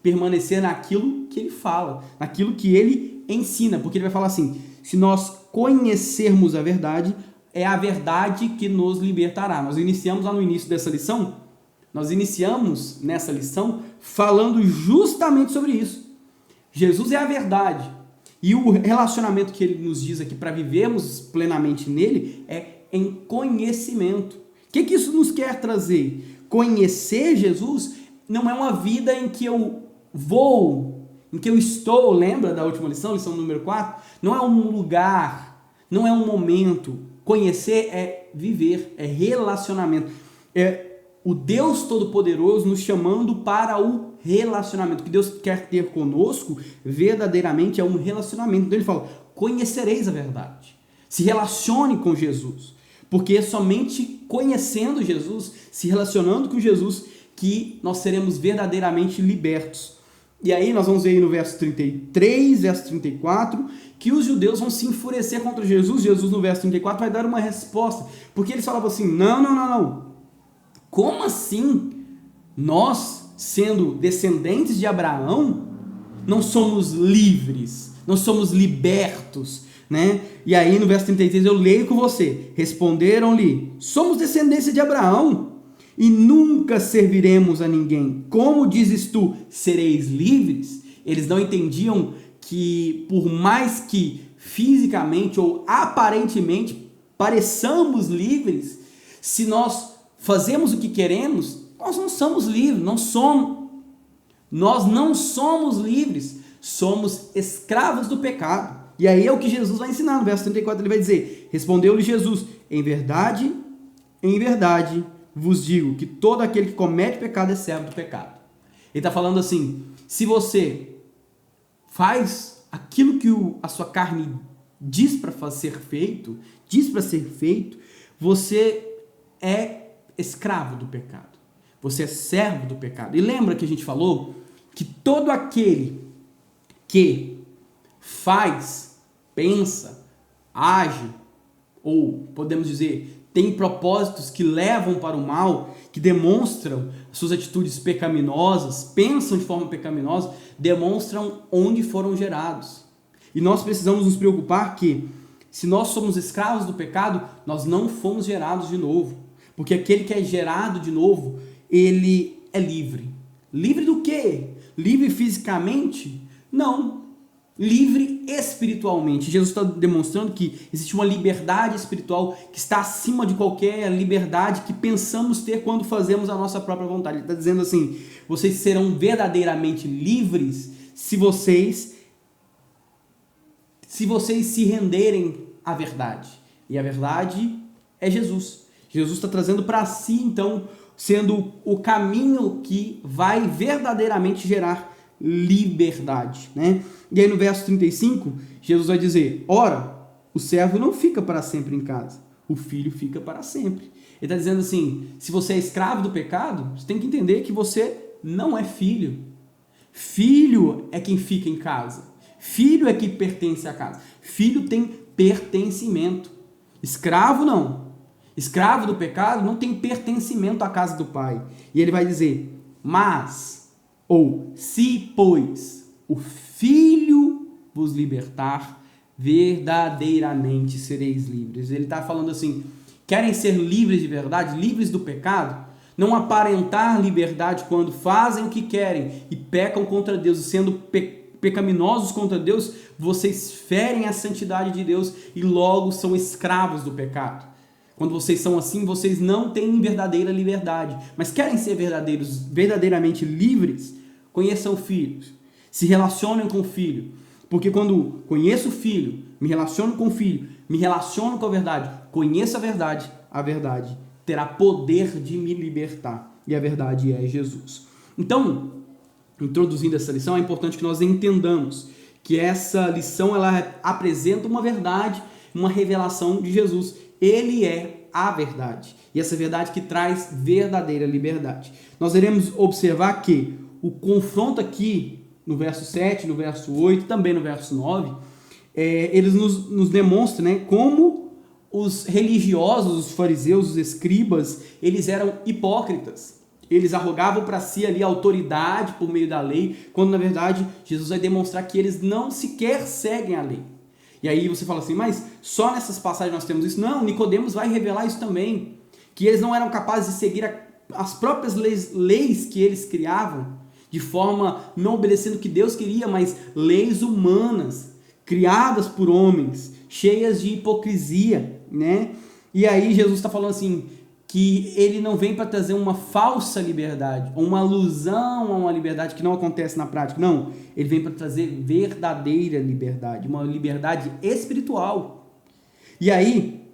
[SPEAKER 1] permanecer naquilo que ele fala, naquilo que ele ensina, porque ele vai falar assim, se nós conhecermos a verdade, é a verdade que nos libertará. Nós iniciamos lá no início dessa lição, nessa lição falando justamente sobre isso. Jesus é a verdade, e o relacionamento que ele nos diz aqui para vivermos plenamente nele é em conhecimento. O que isso nos quer trazer? Conhecer Jesus não é uma vida em que eu vou, em que eu estou, lembra da última lição número 4? Não é um lugar, não é um momento. Conhecer é viver, é relacionamento. É o Deus Todo-Poderoso nos chamando para o relacionamento. O que Deus quer ter conosco, verdadeiramente, é um relacionamento. Então ele fala, conhecereis a verdade. Se relacione com Jesus. Porque é somente conhecendo Jesus, se relacionando com Jesus, que nós seremos verdadeiramente libertos. E aí nós vamos ver aí no verso 33, verso 34, que os judeus vão se enfurecer contra Jesus. Jesus no verso 34 vai dar uma resposta, porque eles falavam assim, não. Como assim nós, sendo descendentes de Abraão, não somos livres? Nós somos libertos, né? E aí no verso 33 eu leio com você. Responderam-lhe: somos descendência de Abraão e nunca serviremos a ninguém. Como dizes tu, sereis livres? Eles não entendiam que por mais que fisicamente ou aparentemente pareçamos livres, se nós fazemos o que queremos, nós não somos livres, nós não somos livres, somos escravos do pecado. E aí é o que Jesus vai ensinar no verso 34, ele vai dizer: respondeu-lhe Jesus: em verdade vos digo que todo aquele que comete pecado é servo do pecado. Ele está falando assim: se você faz aquilo que a sua carne diz para ser feito, você é escravo do pecado. Você é servo do pecado. E lembra que a gente falou que todo aquele que faz, pensa, age, ou podemos dizer, tem propósitos que levam para o mal, que demonstram suas atitudes pecaminosas, pensam de forma pecaminosa, demonstram onde foram gerados. E nós precisamos nos preocupar que, se nós somos escravos do pecado, nós não fomos gerados de novo. Porque aquele que é gerado de novo, ele é livre. Livre do quê? Livre fisicamente? Não. Livre espiritualmente. Jesus está demonstrando que existe uma liberdade espiritual que está acima de qualquer liberdade que pensamos ter quando fazemos a nossa própria vontade. Ele está dizendo assim: vocês serão verdadeiramente livres se vocês se renderem à verdade. E a verdade é Jesus. Jesus está trazendo para si, então, sendo o caminho que vai verdadeiramente gerar liberdade, né? E aí no verso 35, Jesus vai dizer: ora, o servo não fica para sempre em casa, o filho fica para sempre. Ele está dizendo assim: se você é escravo do pecado, você tem que entender que você não é filho. Filho é quem fica em casa. Filho é quem pertence à casa. Filho tem pertencimento. Escravo não. Escravo do pecado não tem pertencimento à casa do pai. E ele vai dizer: mas, ou se, pois, o Filho vos libertar, verdadeiramente sereis livres. Ele está falando assim: querem ser livres de verdade, livres do pecado? Não aparentar liberdade quando fazem o que querem e pecam contra Deus, e sendo pecaminosos contra Deus, vocês ferem a santidade de Deus e logo são escravos do pecado. Quando vocês são assim, vocês não têm verdadeira liberdade, mas querem ser verdadeiramente livres, conheçam o Filho, se relacionem com o Filho, porque quando conheço o Filho, me relaciono com o Filho, me relaciono com a verdade, conheço a verdade terá poder de me libertar, e a verdade é Jesus. Então, introduzindo essa lição, é importante que nós entendamos que essa lição ela apresenta uma verdade, uma revelação de Jesus. Ele é a verdade, e essa verdade que traz verdadeira liberdade. Nós iremos observar que o confronto aqui, no verso 7, no verso 8, também no verso 9, eles nos demonstram, né, como os religiosos, os fariseus, os escribas, eles eram hipócritas. Eles arrogavam para si ali a autoridade por meio da lei, quando na verdade Jesus vai demonstrar que eles não sequer seguem a lei. E aí você fala assim: mas só nessas passagens nós temos isso? Não, Nicodemos vai revelar isso também, que eles não eram capazes de seguir as próprias leis que eles criavam, de forma não obedecendo o que Deus queria, mas leis humanas, criadas por homens, cheias de hipocrisia, né? E aí Jesus está falando assim, que ele não vem para trazer uma falsa liberdade, ou uma alusão a uma liberdade que não acontece na prática. Não, ele vem para trazer verdadeira liberdade, uma liberdade espiritual. E aí,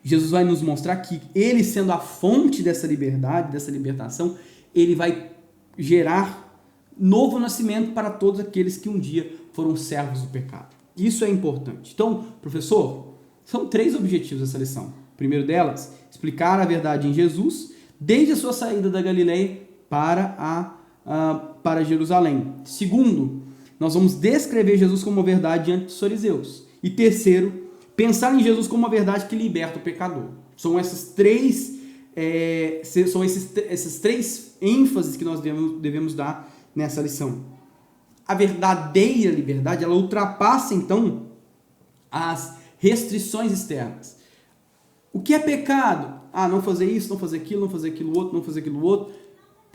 [SPEAKER 1] Jesus vai nos mostrar que ele, sendo a fonte dessa liberdade, dessa libertação, ele vai gerar novo nascimento para todos aqueles que um dia foram servos do pecado. Isso é importante. Então, professor, são 3 objetivos dessa lição. O primeiro delas, explicar a verdade em Jesus, desde a sua saída da Galileia para Jerusalém. Segundo, nós vamos descrever Jesus como uma verdade diante dos fariseus. E terceiro, pensar em Jesus como uma verdade que liberta o pecador. São essas três ênfases que nós devemos dar nessa lição. a verdadeira liberdade, ela ultrapassa então as restrições externas. O que é pecado? Não fazer isso, não fazer aquilo, não fazer aquilo outro, não fazer aquilo outro.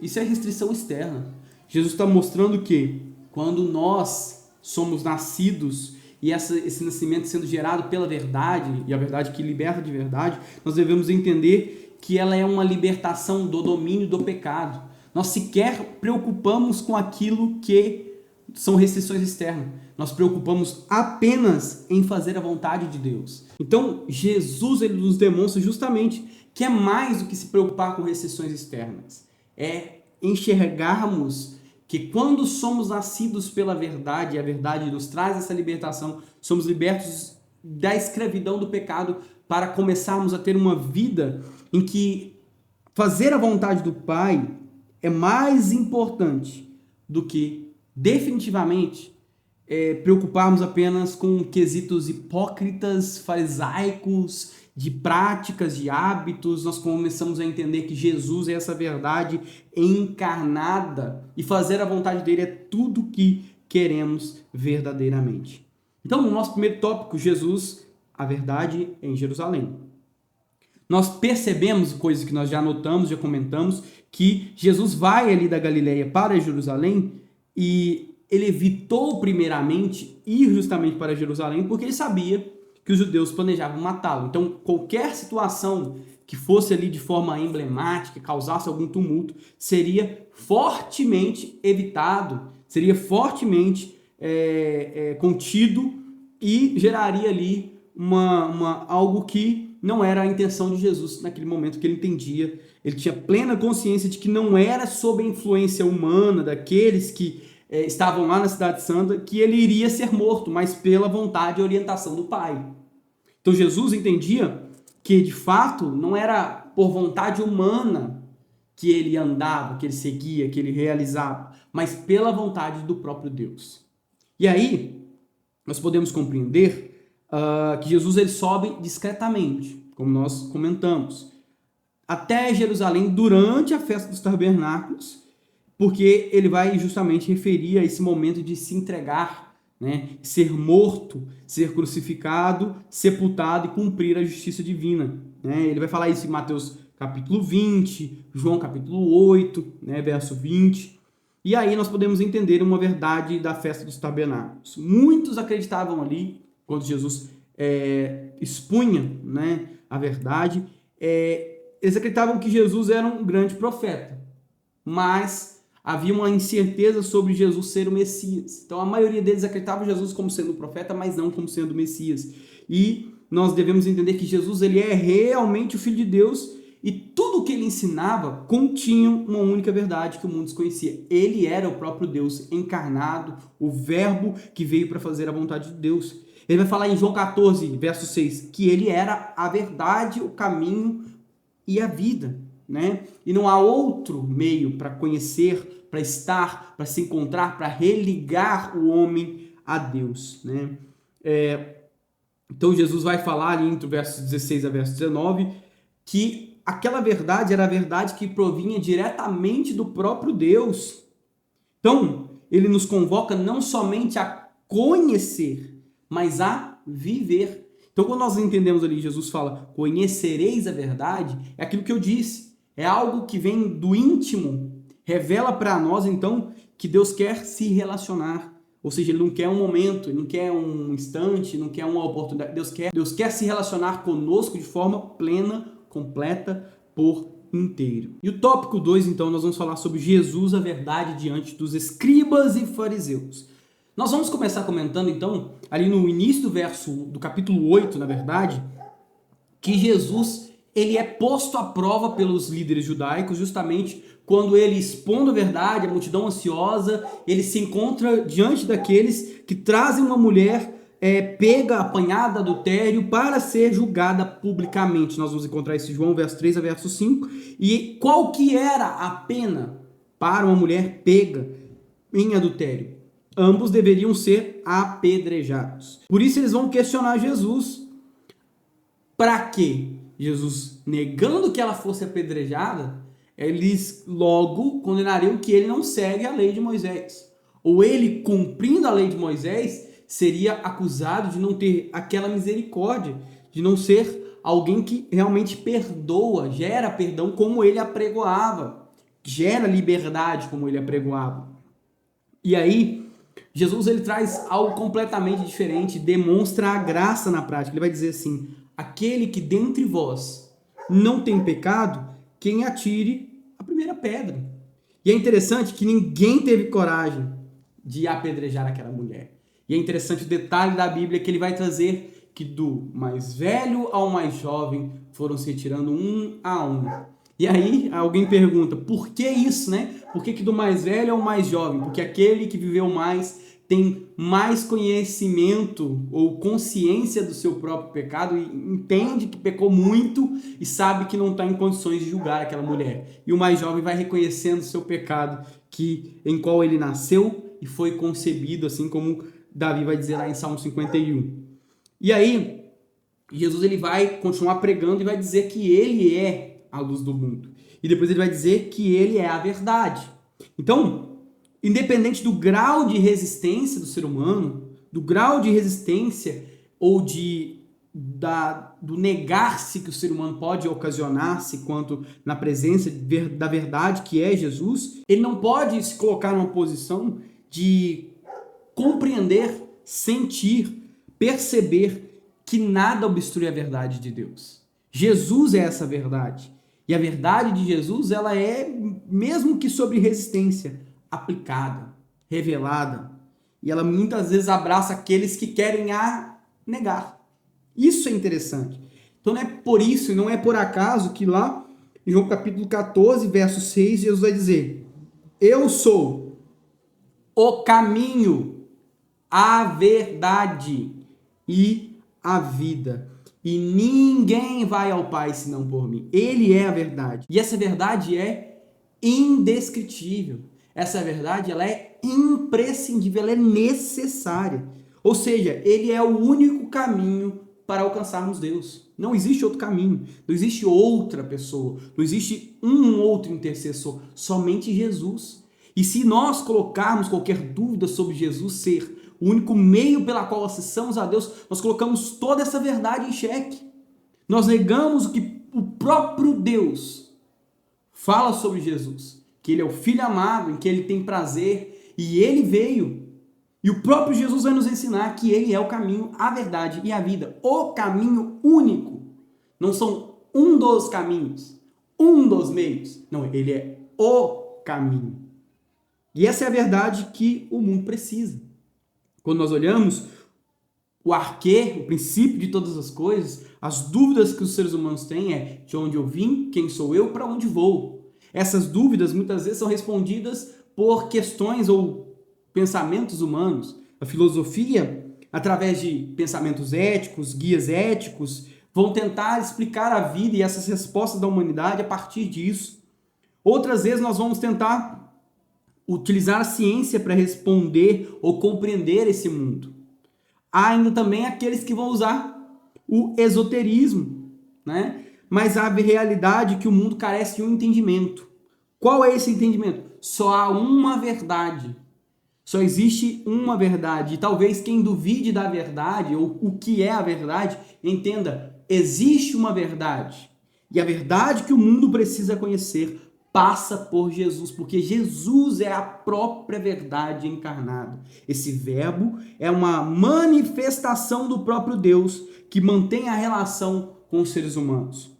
[SPEAKER 1] Isso é restrição externa. Jesus está mostrando que quando nós somos nascidos e esse nascimento sendo gerado pela verdade, e a verdade que liberta de verdade, nós devemos entender que ela é uma libertação do domínio do pecado. Nós sequer preocupamos com aquilo que são restrições externas. Nós preocupamos apenas em fazer a vontade de Deus. Então, Jesus ele nos demonstra justamente que é mais do que se preocupar com restrições externas. É enxergarmos que quando somos nascidos pela verdade, e a verdade nos traz essa libertação, somos libertos da escravidão do pecado para começarmos a ter uma vida em que fazer a vontade do Pai é mais importante do que definitivamente preocuparmos apenas com quesitos hipócritas, farisaicos, de práticas, de hábitos. Nós começamos a entender que Jesus é essa verdade encarnada e fazer a vontade dele é tudo que queremos verdadeiramente. Então, no nosso primeiro tópico, Jesus, a verdade em Jerusalém. Nós percebemos coisas que nós já notamos, já comentamos, que Jesus vai ali da Galileia para Jerusalém e ele evitou primeiramente ir justamente para Jerusalém porque ele sabia que os judeus planejavam matá-lo. Então, qualquer situação que fosse ali de forma emblemática, causasse algum tumulto, seria fortemente evitado, seria fortemente contido e geraria ali algo que não era a intenção de Jesus naquele momento, que ele entendia. Ele tinha plena consciência de que não era sob a influência humana daqueles que estavam lá na Cidade Santa que ele iria ser morto, mas pela vontade e orientação do Pai. Então Jesus entendia que de fato não era por vontade humana que ele andava, que ele seguia, que ele realizava, mas pela vontade do próprio Deus. E aí nós podemos compreender que Jesus ele sobe discretamente, como nós comentamos, até Jerusalém durante a festa dos tabernáculos, porque ele vai justamente referir a esse momento de se entregar, né? Ser morto, ser crucificado, sepultado e cumprir a justiça divina. Né? Ele vai falar isso em Mateus capítulo 20, João capítulo 8, né? Verso 20. E aí nós podemos entender uma verdade da festa dos tabernáculos. Muitos acreditavam ali, quando Jesus expunha, né, a verdade, eles acreditavam que Jesus era um grande profeta, mas havia uma incerteza sobre Jesus ser o Messias. Então a maioria deles acreditava Jesus como sendo o profeta, mas não como sendo o Messias. E nós devemos entender que Jesus ele é realmente o Filho de Deus e tudo o que ele ensinava continha uma única verdade que o mundo desconhecia. Ele era o próprio Deus encarnado, o verbo que veio para fazer a vontade de Deus. Ele vai falar em João 14, verso 6, que ele era a verdade, o caminho e a vida. Né? E não há outro meio para conhecer, para estar, para se encontrar, para religar o homem a Deus. Né? Então Jesus vai falar ali entre o verso 16 a verso 19 que aquela verdade era a verdade que provinha diretamente do próprio Deus. Então ele nos convoca não somente a conhecer, mas a viver. Então quando nós entendemos ali, Jesus fala, conhecereis a verdade, é aquilo que eu disse. É algo que vem do íntimo, revela para nós, então, que Deus quer se relacionar. Ou seja, Ele não quer um momento, Ele não quer um instante, não quer uma oportunidade. Deus quer se relacionar conosco de forma plena, completa, por inteiro. E o tópico 2, então, nós vamos falar sobre Jesus, a verdade diante dos escribas e fariseus. Nós vamos começar comentando, então, ali no início do capítulo 8, na verdade, que Jesus ele é posto à prova pelos líderes judaicos justamente quando ele, expondo a verdade, a multidão ansiosa, ele se encontra diante daqueles que trazem uma mulher pega, apanhada, adultério, para ser julgada publicamente. Nós vamos encontrar isso em João, verso 3 a verso 5. E qual que era a pena para uma mulher pega em adultério? Ambos deveriam ser apedrejados. Por isso eles vão questionar Jesus. Para quê? Jesus, negando que ela fosse apedrejada, eles logo condenariam que ele não segue a lei de Moisés. ou ele, cumprindo a lei de Moisés, seria acusado de não ter aquela misericórdia, de não ser alguém que realmente perdoa, gera perdão como ele apregoava, gera liberdade como ele apregoava. E aí, Jesus ele traz algo completamente diferente, demonstra a graça na prática. Ele vai dizer assim: aquele que dentre vós não tem pecado, quem atire a primeira pedra. E é interessante que ninguém teve coragem de apedrejar aquela mulher. E é interessante o detalhe da Bíblia que ele vai trazer que do mais velho ao mais jovem foram se retirando um a um. E aí alguém pergunta, por que isso, né? Por que do mais velho ao mais jovem? Porque aquele que viveu mais tem mais conhecimento ou consciência do seu próprio pecado e entende que pecou muito e sabe que não está em condições de julgar aquela mulher. E o mais jovem vai reconhecendo o seu pecado em qual ele nasceu e foi concebido, assim como Davi vai dizer lá em Salmo 51. E aí, Jesus ele vai continuar pregando e vai dizer que ele é a luz do mundo. E depois ele vai dizer que ele é a verdade. Então, independente do grau de resistência do ser humano, do grau de resistência ou do negar-se que o ser humano pode ocasionar-se quanto na presença da verdade que é Jesus, ele não pode se colocar numa posição de compreender, sentir, perceber que nada obstrui a verdade de Deus. Jesus é essa verdade. E a verdade de Jesus, ela é, mesmo que sobre resistência, aplicada, revelada. E ela muitas vezes abraça aqueles que querem a negar. Isso é interessante. Então não é por isso e não é por acaso que lá em João capítulo 14, verso 6, Jesus vai dizer: eu sou o caminho, a verdade e a vida. E ninguém vai ao Pai senão por mim. Ele é a verdade. E essa verdade é indescritível. Essa verdade ela é imprescindível, ela é necessária. Ou seja, ele é o único caminho para alcançarmos Deus. Não existe outro caminho, não existe outra pessoa, não existe um outro intercessor, somente Jesus. E se nós colocarmos qualquer dúvida sobre Jesus ser o único meio pela qual acessamos a Deus, nós colocamos toda essa verdade em xeque. Nós negamos o que o próprio Deus fala sobre Jesus, que ele é o Filho amado, em que ele tem prazer, e ele veio. E o próprio Jesus vai nos ensinar que ele é o caminho, a verdade e a vida. O caminho único. Não são um dos caminhos, um dos meios. Não, ele é o caminho. E essa é a verdade que o mundo precisa. Quando nós olhamos o arquê, o princípio de todas as coisas, as dúvidas que os seres humanos têm é de onde eu vim, quem sou eu, para onde vou. Essas dúvidas muitas vezes são respondidas por questões ou pensamentos humanos. A filosofia, através de pensamentos éticos, guias éticos, vão tentar explicar a vida e essas respostas da humanidade a partir disso. Outras vezes nós vamos tentar utilizar a ciência para responder ou compreender esse mundo. Há ainda também aqueles que vão usar o esoterismo, né? Mas a realidade é que o mundo carece de um entendimento. Qual é esse entendimento? Só há uma verdade. Só existe uma verdade. E talvez quem duvide da verdade, ou o que é a verdade, entenda, existe uma verdade. E a verdade que o mundo precisa conhecer passa por Jesus, porque Jesus é a própria verdade encarnada. Esse verbo é uma manifestação do próprio Deus que mantém a relação com os seres humanos.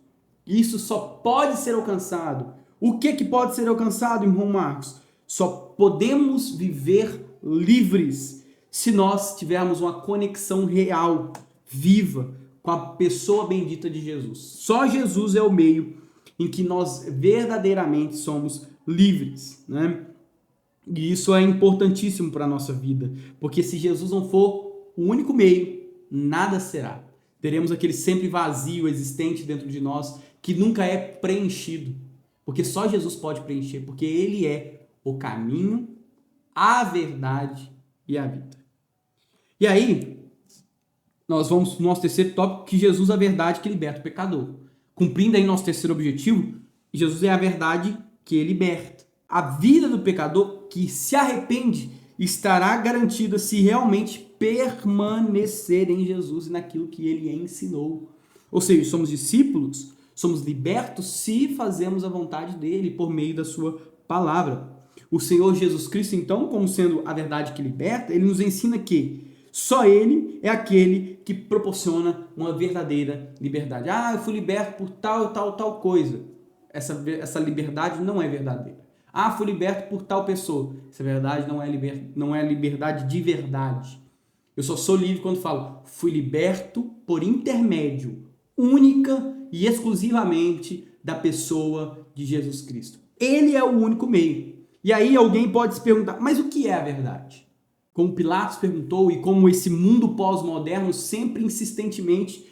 [SPEAKER 1] Isso só pode ser alcançado. O que pode ser alcançado, irmão Marcos? Só podemos viver livres se nós tivermos uma conexão real, viva, com a pessoa bendita de Jesus. Só Jesus é o meio em que nós verdadeiramente somos livres, né? E isso é importantíssimo para a nossa vida, porque se Jesus não for o único meio, nada será. Teremos aquele sempre vazio existente dentro de nós, que nunca é preenchido, porque só Jesus pode preencher, porque ele é o caminho, a verdade e a vida. E aí, nós vamos no nosso terceiro tópico, que Jesus é a verdade que liberta o pecador. Cumprindo aí nosso terceiro objetivo, Jesus é a verdade que liberta. A vida do pecador que se arrepende estará garantida se realmente permanecer em Jesus e naquilo que ele ensinou. Ou seja, somos discípulos, somos libertos se fazemos a vontade dele por meio da sua palavra. O Senhor Jesus Cristo, então, como sendo a verdade que liberta, ele nos ensina que só ele é aquele que proporciona uma verdadeira liberdade. Eu fui liberto por tal coisa. Essa liberdade não é verdadeira. Fui liberto por tal pessoa. Essa verdade não é liberdade de verdade. Eu só sou livre quando falo, fui liberto por intermédio única e exclusivamente da pessoa de Jesus Cristo. Ele é o único meio. E aí alguém pode se perguntar, mas o que é a verdade? Como Pilatos perguntou e como esse mundo pós-moderno sempre insistentemente,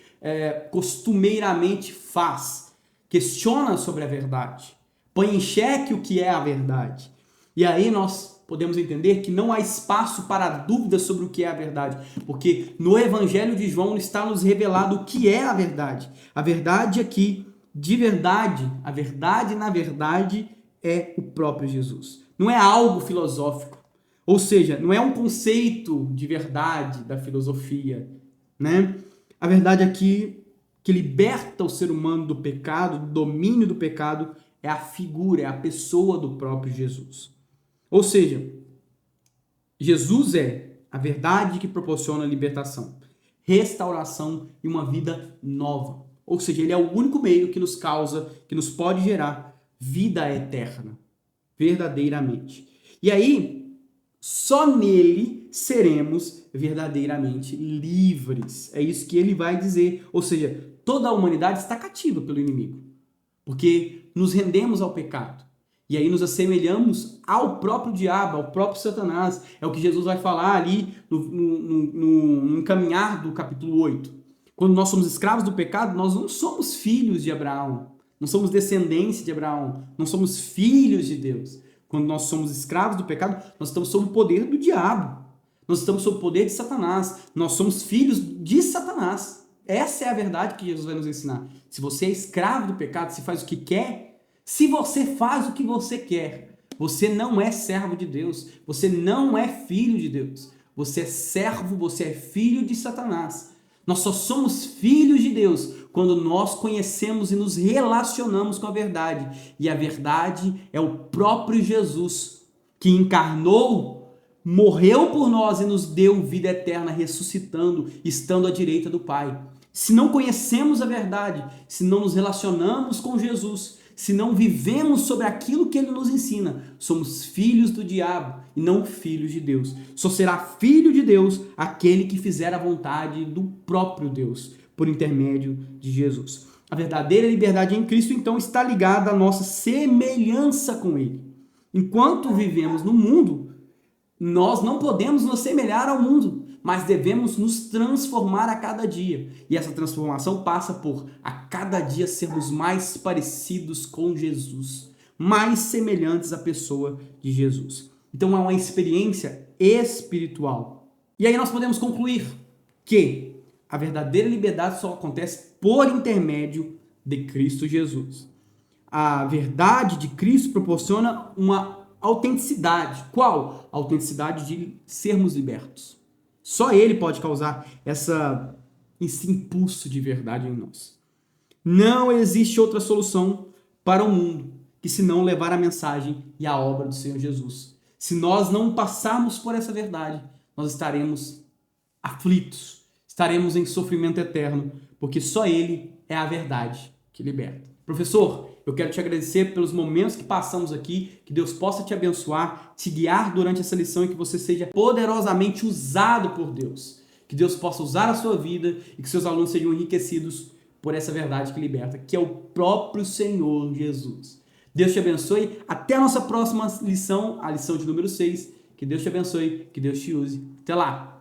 [SPEAKER 1] costumeiramente faz. Questiona sobre a verdade. Põe em xeque o que é a verdade. E aí nós podemos entender que não há espaço para dúvida sobre o que é a verdade, porque no Evangelho de João está nos revelado o que é a verdade. A verdade aqui, de verdade, a verdade na verdade é o próprio Jesus. Não é algo filosófico, ou seja, não é um conceito de verdade da filosofia, né? A verdade aqui que liberta o ser humano do pecado, do domínio do pecado, é a figura, é a pessoa do próprio Jesus. Ou seja, Jesus é a verdade que proporciona libertação, restauração e uma vida nova. Ou seja, ele é o único meio que nos causa, que nos pode gerar vida eterna, verdadeiramente. E aí, só nele seremos verdadeiramente livres. É isso que ele vai dizer. Ou seja, toda a humanidade está cativa pelo inimigo, porque nos rendemos ao pecado. E aí nos assemelhamos ao próprio diabo, ao próprio Satanás. É o que Jesus vai falar ali no encaminhar do capítulo 8. Quando nós somos escravos do pecado, nós não somos filhos de Abraão. Não somos descendência de Abraão. Não somos filhos de Deus. Quando nós somos escravos do pecado, nós estamos sob o poder do diabo. Nós estamos sob o poder de Satanás. Nós somos filhos de Satanás. Essa é a verdade que Jesus vai nos ensinar. Se você é escravo do pecado, se faz o que quer, se você faz o que você quer, você não é servo de Deus, você não é filho de Deus, você é servo, você é filho de Satanás. Nós só somos filhos de Deus quando nós conhecemos e nos relacionamos com a verdade. E a verdade é o próprio Jesus, que encarnou, morreu por nós e nos deu vida eterna, ressuscitando, estando à direita do Pai. Se não conhecemos a verdade, se não nos relacionamos com Jesus, se não vivemos sobre aquilo que ele nos ensina, somos filhos do diabo e não filhos de Deus. Só será filho de Deus aquele que fizer a vontade do próprio Deus, por intermédio de Jesus. A verdadeira liberdade em Cristo, então, está ligada à nossa semelhança com ele. Enquanto vivemos no mundo, nós não podemos nos semelhar ao mundo, mas devemos nos transformar a cada dia. E essa transformação passa por, a cada dia, sermos mais parecidos com Jesus, mais semelhantes à pessoa de Jesus. Então é uma experiência espiritual. E aí nós podemos concluir que a verdadeira liberdade só acontece por intermédio de Cristo Jesus. A verdade de Cristo proporciona uma autenticidade. Qual? A autenticidade de sermos libertos. Só ele pode causar esse impulso de verdade em nós. Não existe outra solução para o mundo que se não levar a mensagem e a obra do Senhor Jesus. Se nós não passarmos por essa verdade, nós estaremos aflitos, estaremos em sofrimento eterno, porque só ele é a verdade que liberta. Professor, eu quero te agradecer pelos momentos que passamos aqui, que Deus possa te abençoar, te guiar durante essa lição e que você seja poderosamente usado por Deus. Que Deus possa usar a sua vida e que seus alunos sejam enriquecidos por essa verdade que liberta, que é o próprio Senhor Jesus. Deus te abençoe. Até a nossa próxima lição, a lição de número 6. Que Deus te abençoe, que Deus te use. Até lá!